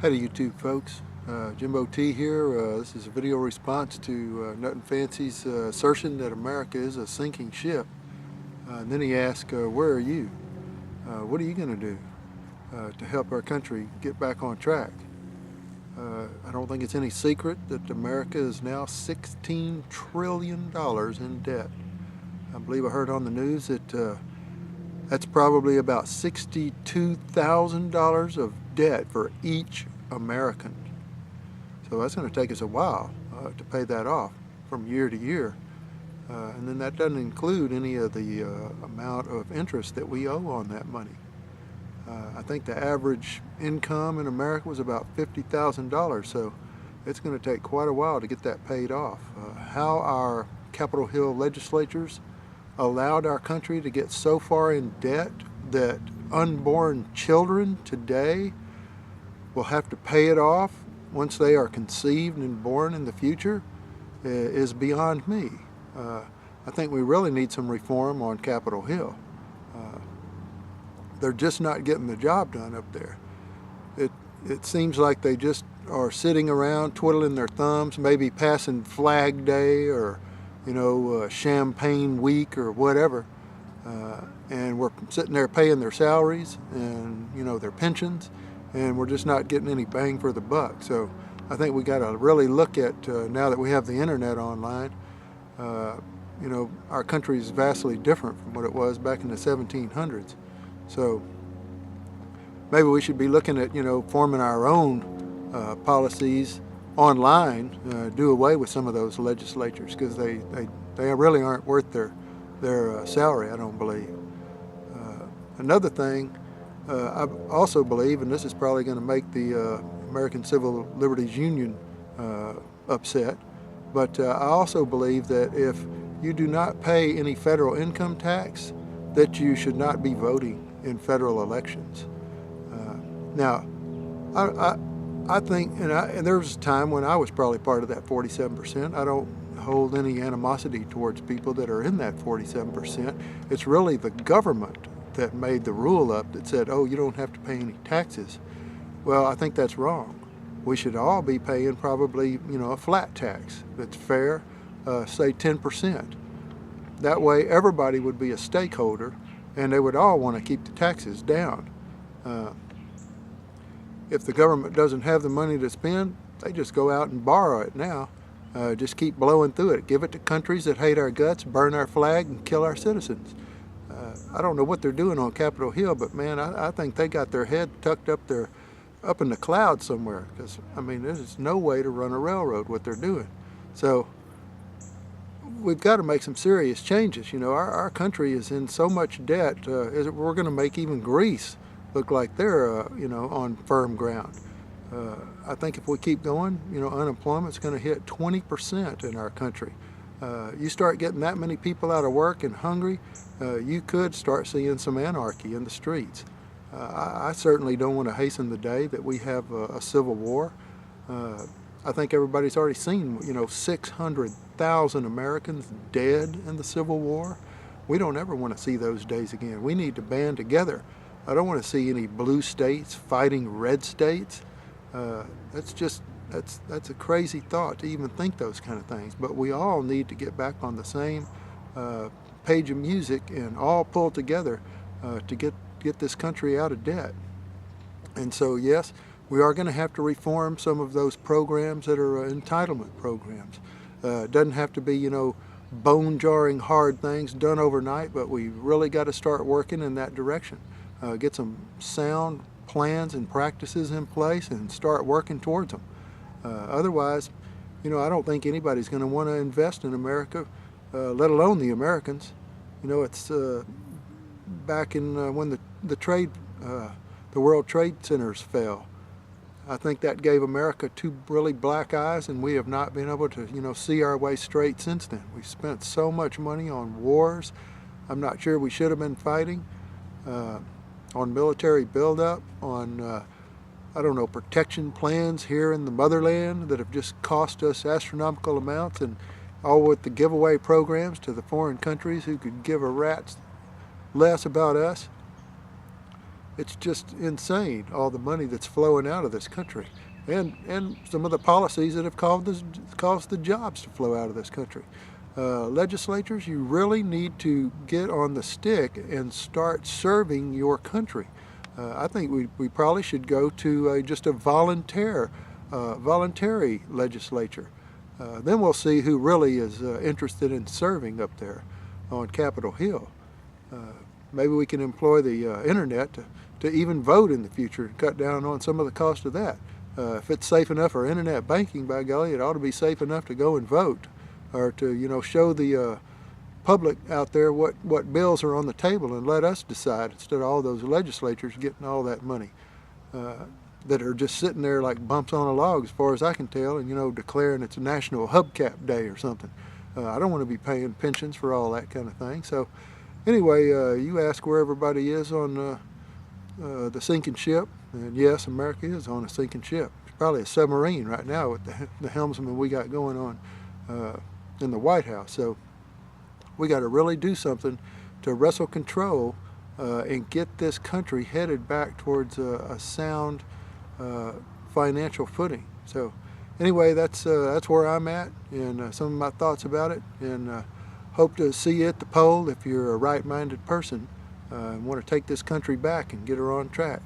Howdy YouTube folks, JimbowT here. This is a video response to NutnFancy's assertion that America is a sinking ship. And then he asked, where are you? What are you going to do to help our country get back on track? I don't think it's any secret that America is now $16 trillion in debt. I believe I heard on the news that that's probably about $62,000 of debt for each American. So that's going to take us a while to pay that off from year to year. And then that doesn't include any of the amount of interest that we owe on that money. I think the average income in America was about $50,000, so it's going to take quite a while to get that paid off. How our Capitol Hill legislatures allowed our country to get so far in debt that unborn children today will have to pay it off once they are conceived and born in the future is beyond me. I think we really need some reform on Capitol Hill. They're just not getting the job done up there. It seems like they just are sitting around twiddling their thumbs, maybe passing Flag Day or Champagne Week or whatever, and we're sitting there paying their salaries and their pensions, and we're just not getting any bang for the buck. So I think we got to really look at, now that we have the internet online, our country is vastly different from what it was back in the 1700s. So maybe we should be looking at, forming our own policies online, do away with some of those legislatures, because they really aren't worth their salary, I don't believe. Another thing, I also believe, and this is probably going to make the American Civil Liberties Union upset, but I also believe that if you do not pay any federal income tax, that you should not be voting in federal elections. Now, I think, and there was a time when I was probably part of that 47%. I don't hold any animosity towards people that are in that 47%. It's really the government that made the rule up that said, oh, you don't have to pay any taxes. Well, I think that's wrong. We should all be paying probably, a flat tax that's fair, say 10%. That way everybody would be a stakeholder and they would all want to keep the taxes down. If the government doesn't have the money to spend, they just go out and borrow it now. Just keep blowing through it. Give it to countries that hate our guts, burn our flag, and kill our citizens. I don't know what they're doing on Capitol Hill, but man, I think they got their head tucked up in the clouds somewhere. Because there's no way to run a railroad what they're doing. So we've got to make some serious changes. Our country is in so much debt. We're going to make even Greece look like they're on firm ground. I think if we keep going, unemployment's going to hit 20% in our country. You start getting that many people out of work and hungry, you could start seeing some anarchy in the streets. I certainly don't want to hasten the day that we have a civil war. I think everybody's already seen, 600,000 Americans dead in the Civil War. We don't ever want to see those days again. We need to band together. I don't want to see any blue states fighting red states. That's a crazy thought to even think those kind of things. But we all need to get back on the same page of music and all pull together to get this country out of debt. And so yes, we are going to have to reform some of those programs that are entitlement programs. It doesn't have to be, bone-jarring hard things done overnight, but we really got to start working in that direction. Get some sound plans and practices in place and start working towards them. Otherwise, I don't think anybody's going to want to invest in America, let alone the Americans. It's back in when the World Trade Centers fell. I think that gave America two really black eyes, and we have not been able to, see our way straight since then. We've spent so much money on wars. I'm not sure we should have been fighting. On military buildup, on, protection plans here in the motherland that have just cost us astronomical amounts, and all with the giveaway programs to the foreign countries who could give a rat's less about us. It's just insane, all the money that's flowing out of this country, and some of the policies that have caused the jobs to flow out of this country. Legislators, you really need to get on the stick and start serving your country. I think we probably should go to just a voluntary legislature. Then we'll see who really is interested in serving up there on Capitol Hill. Maybe we can employ the internet to even vote in the future and cut down on some of the cost of that. If it's safe enough for internet banking, by golly, it ought to be safe enough to go and vote, or to show the public out there what bills are on the table and let us decide, instead of all those legislatures getting all that money that are just sitting there like bumps on a log, as far as I can tell, and declaring it's a National Hubcap Day or something. I don't want to be paying pensions for all that kind of thing. So anyway, you ask where everybody is on the sinking ship, and yes, America is on a sinking ship. It's probably a submarine right now with the helmsman we got going on in the White House. So we got to really do something to wrestle control and get this country headed back towards a sound financial footing. So anyway, that's where I'm at, and some of my thoughts about it, and hope to see you at the poll if you're a right-minded person and want to take this country back and get her on track.